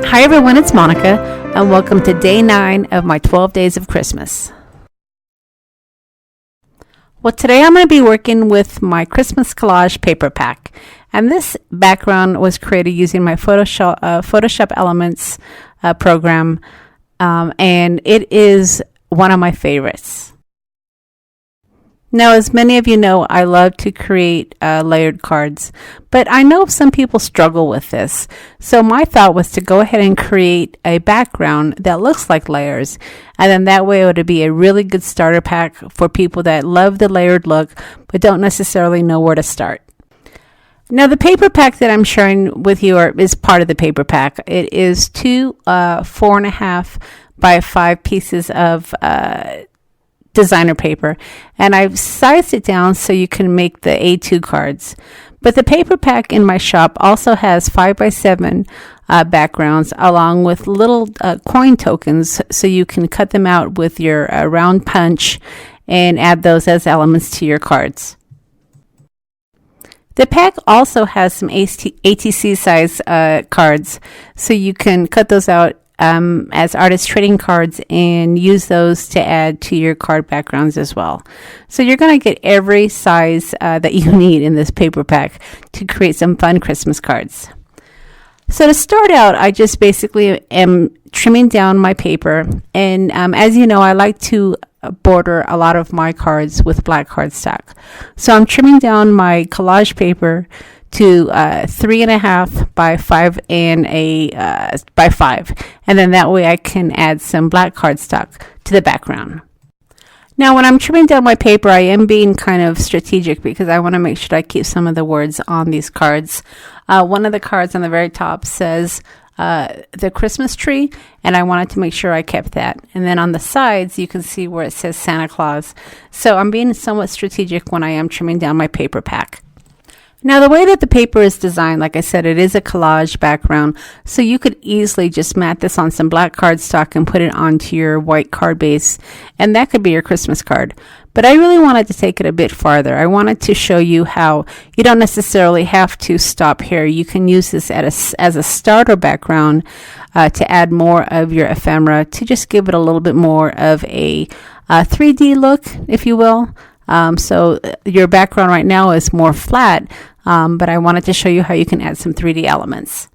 Hi everyone, it's Monica, and welcome to day 9 of my 12 days of Christmas. Well, today I'm going to be working with my Christmas collage paper pack, and this background was created using my Photoshop Elements program, and it is one of my favorites. Now, as many of you know, I love to create layered cards, but I know some people struggle with this. So my thought was to go ahead and create a background that looks like layers, and then that way it would be a really good starter pack for people that love the layered look but don't necessarily know where to start. Now, the paper pack that I'm sharing with you is part of the paper pack. It is two 4.5 by 5 pieces of designer paper, and I've sized it down so you can make the A2 cards. But the paper pack in my shop also has 5 by 7 backgrounds along with little coin tokens, so you can cut them out with your round punch and add those as elements to your cards. The pack also has some ATC size cards, so you can cut those out as artist trading cards and use those to add to your card backgrounds as well. So you're going to get every size that you need in this paper pack to create some fun Christmas cards. So to start out, I just basically am trimming down my paper, and as you know, I like to border a lot of my cards with black cardstock. So I'm trimming down my collage paper to 3.5 by 5 and by 5, and then that way I can add some black cardstock to the background. Now, when I'm trimming down my paper, I am being kind of strategic because I want to make sure I keep some of the words on these cards. One of the cards on the very top says the Christmas tree, and I wanted to make sure I kept that. And then on the sides, you can see where it says Santa Claus. So I'm being somewhat strategic when I am trimming down my paper pack. Now, the way that the paper is designed, like I said, it is a collage background, so you could easily just mat this on some black cardstock and put it onto your white card base, and that could be your Christmas card. But I really wanted to take it a bit farther. I wanted to show you how you don't necessarily have to stop here. You can use this as a starter background to add more of your ephemera, to just give it a little bit more of a 3D look, if you will. So your background right now is more flat, but I wanted to show you how you can add some 3D elements.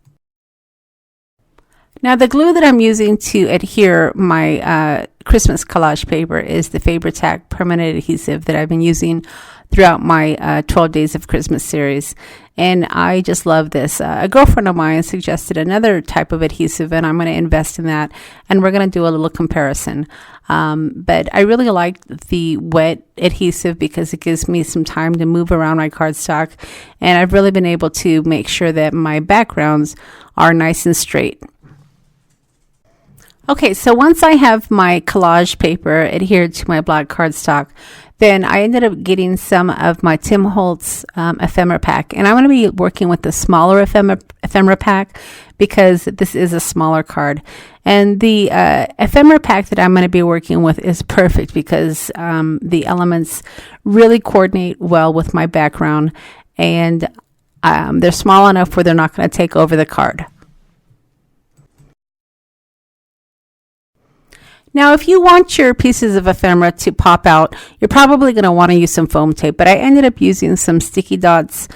Now, the glue that I'm using to adhere my Christmas collage paper is the Fabri-Tac permanent adhesive that I've been using throughout my 12 Days of Christmas series, and I just love this. A girlfriend of mine suggested another type of adhesive, and I'm going to invest in that, and we're going to do a little comparison. But I really like the wet adhesive because it gives me some time to move around my cardstock, and I've really been able to make sure that my backgrounds are nice and straight. Okay, so once I have my collage paper adhered to my black cardstock, then I ended up getting some of my Tim Holtz ephemera pack, and I'm going to be working with the smaller ephemera pack because this is a smaller card. And the ephemera pack that I'm going to be working with is perfect because the elements really coordinate well with my background, and they're small enough where they're not going to take over the card. Now, if you want your pieces of ephemera to pop out, you're probably going to want to use some foam tape, but I ended up using some sticky dots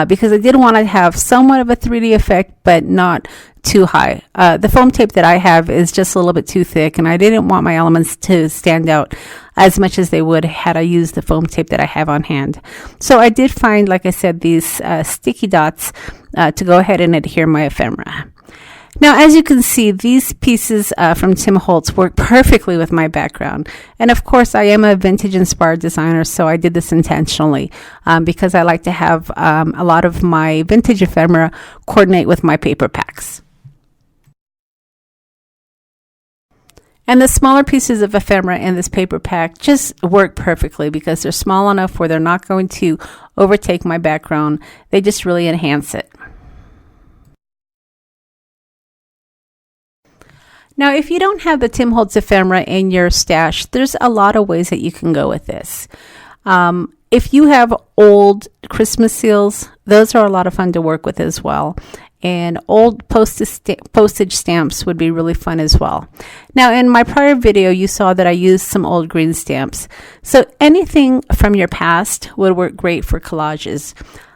because I did want to have somewhat of a 3D effect, but not too high. The foam tape that I have is just a little bit too thick, and I didn't want my elements to stand out as much as they would had I used the foam tape that I have on hand. So I did find, like I said, these sticky dots to go ahead and adhere my ephemera. Now, as you can see, these pieces from Tim Holtz work perfectly with my background. And of course, I am a vintage-inspired designer, so I did this intentionally because I like to have a lot of my vintage ephemera coordinate with my paper packs. And the smaller pieces of ephemera in this paper pack just work perfectly because they're small enough where they're not going to overtake my background. They just really enhance it. Now, if you don't have the Tim Holtz ephemera in your stash, there's a lot of ways that you can go with this. If you have old Christmas seals, those are a lot of fun to work with as well. and old postage stamps would be really fun as well. Now, in my prior video, you saw that I used some old green stamps. So anything from your past would work great for collages.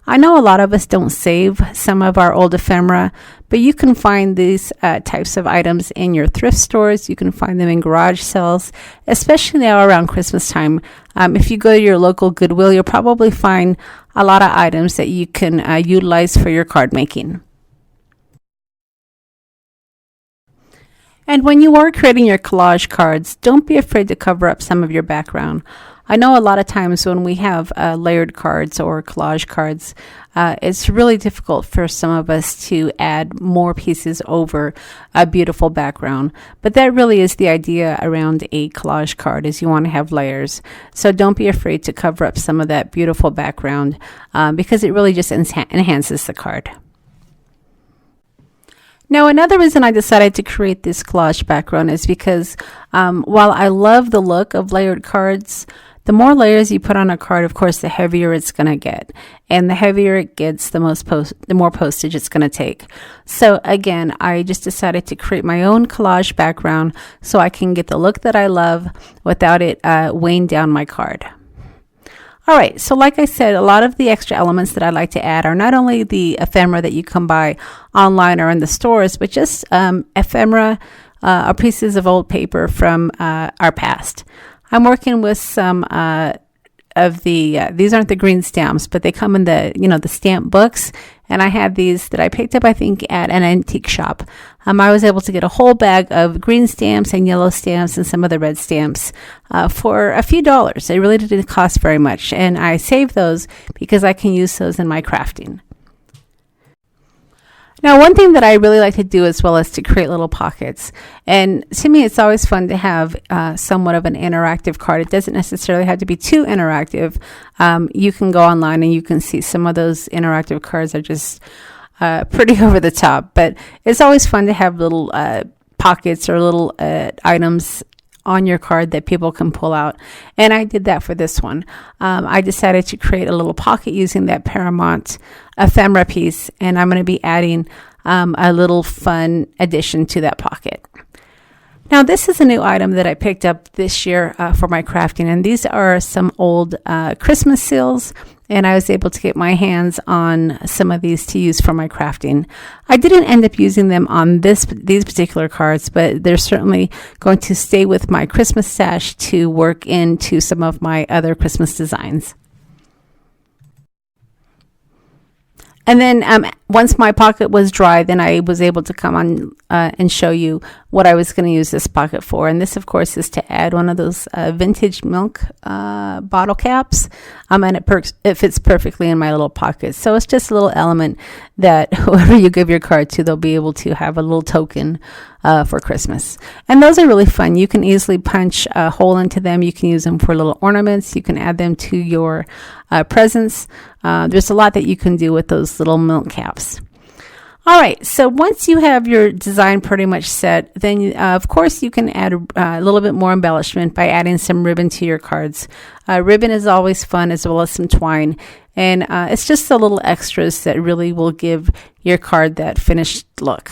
I know a lot of us don't save some of our old ephemera, but you can find these types of items in your thrift stores. You can find them in garage sales, especially now around Christmas time. If you go to your local Goodwill, you'll probably find a lot of items that you can utilize for your card making. And when you are creating your collage cards, don't be afraid to cover up some of your background. I know a lot of times when we have layered cards or collage cards, it's really difficult for some of us to add more pieces over a beautiful background. But that really is the idea around a collage card, is you want to have layers. So don't be afraid to cover up some of that beautiful background because it really just enhances the card. Now, another reason I decided to create this collage background is because while I love the look of layered cards, the more layers you put on a card, of course, the heavier it's going to get. And the heavier it gets, the more postage it's going to take. So again, I just decided to create my own collage background so I can get the look that I love without it weighing down my card. All right, so like I said, a lot of the extra elements that I like to add are not only the ephemera that you can buy online or in the stores, but just ephemera or pieces of old paper from our past. I'm working with some of the, these aren't the green stamps, but they come in the, the stamp books. And I had these that I picked up, I think, at an antique shop. I was able to get a whole bag of green stamps and yellow stamps and some of the red stamps for a few dollars. It really didn't cost very much. And I saved those because I can use those in my crafting. Now, one thing that I really like to do as well is to create little pockets. And to me, it's always fun to have somewhat of an interactive card. It doesn't necessarily have to be too interactive. You can go online and you can see some of those interactive cards are just pretty over the top. But it's always fun to have little pockets or little items on your card that people can pull out. And I did that for this one. I decided to create a little pocket using that Paramount ephemera piece, and I'm going to be adding a little fun addition to that pocket. Now, this is a new item that I picked up this year for my crafting, and these are some old Christmas seals, and I was able to get my hands on some of these to use for my crafting. I didn't end up using them on these particular cards, but they're certainly going to stay with my Christmas stash to work into some of my other Christmas designs. And then once my pocket was dry, then I was able to come on and show you what I was going to use this pocket for. And this, of course, is to add one of those vintage milk bottle caps. And it fits perfectly in my little pocket. So it's just a little element that whoever you give your card to, they'll be able to have a little token for Christmas. And those are really fun. You can easily punch a hole into them. You can use them for little ornaments. You can add them to your presents. There's a lot that you can do with those little milk caps. All right, so once you have your design pretty much set, then of course you can add a little bit more embellishment by adding some ribbon to your cards. Ribbon is always fun, as well as some twine. And it's just the little extras that really will give your card that finished look.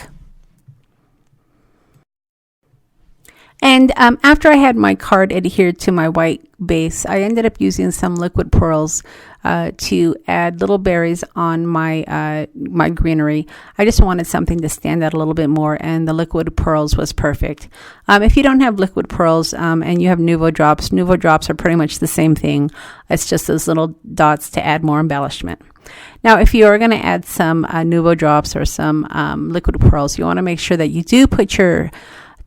And after I had my card adhered to my white base, I ended up using some liquid pearls to add little berries on my my greenery. I just wanted something to stand out a little bit more, and the liquid pearls was perfect. If you don't have liquid pearls and you have Nuvo drops are pretty much the same thing. It's just those little dots to add more embellishment. Now, if you are going to add some Nuvo drops or some liquid pearls, you want to make sure that you do put your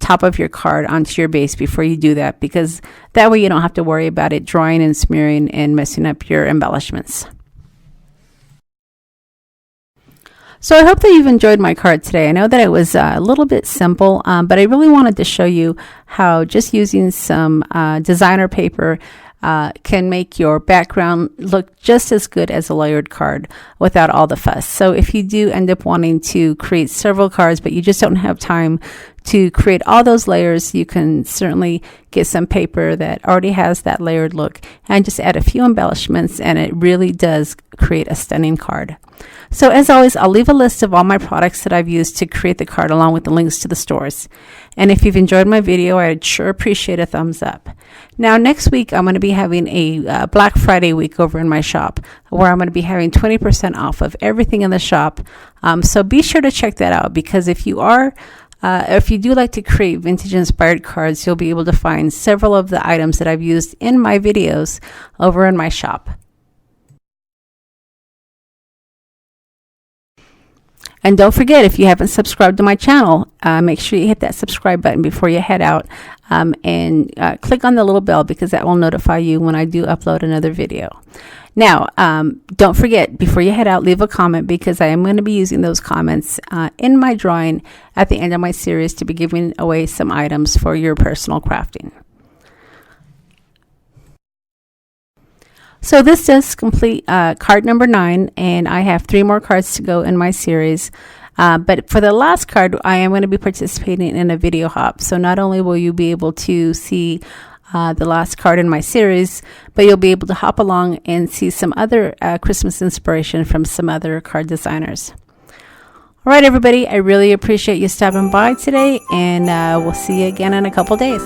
top of your card onto your base before you do that, because that way you don't have to worry about it drying and smearing and messing up your embellishments. So I hope that you've enjoyed my card today. I know that it was a little bit simple, but I really wanted to show you how just using some designer paper can make your background look just as good as a layered card without all the fuss. So if you do end up wanting to create several cards, but you just don't have time to create all those layers, you can certainly get some paper that already has that layered look and just add a few embellishments, and it really does create a stunning card. So as always, I'll leave a list of all my products that I've used to create the card along with the links to the stores. And if you've enjoyed my video, I'd sure appreciate a thumbs up. Now next week, I'm going to be having a Black Friday week over in my shop where I'm going to be having 20% off of everything in the shop. So be sure to check that out, because if you do like to create vintage inspired cards, you'll be able to find several of the items that I've used in my videos over in my shop. And don't forget, if you haven't subscribed to my channel, make sure you hit that subscribe button before you head out, and click on the little bell, because that will notify you when I do upload another video. Now, don't forget, before you head out, leave a comment, because I am going to be using those comments in my drawing at the end of my series to be giving away some items for your personal crafting. So this does complete card number 9, and I have 3 more cards to go in my series. But for the last card, I am going to be participating in a video hop. So not only will you be able to see the last card in my series, but you'll be able to hop along and see some other Christmas inspiration from some other card designers. All right, everybody, I really appreciate you stopping by today, and we'll see you again in a couple days.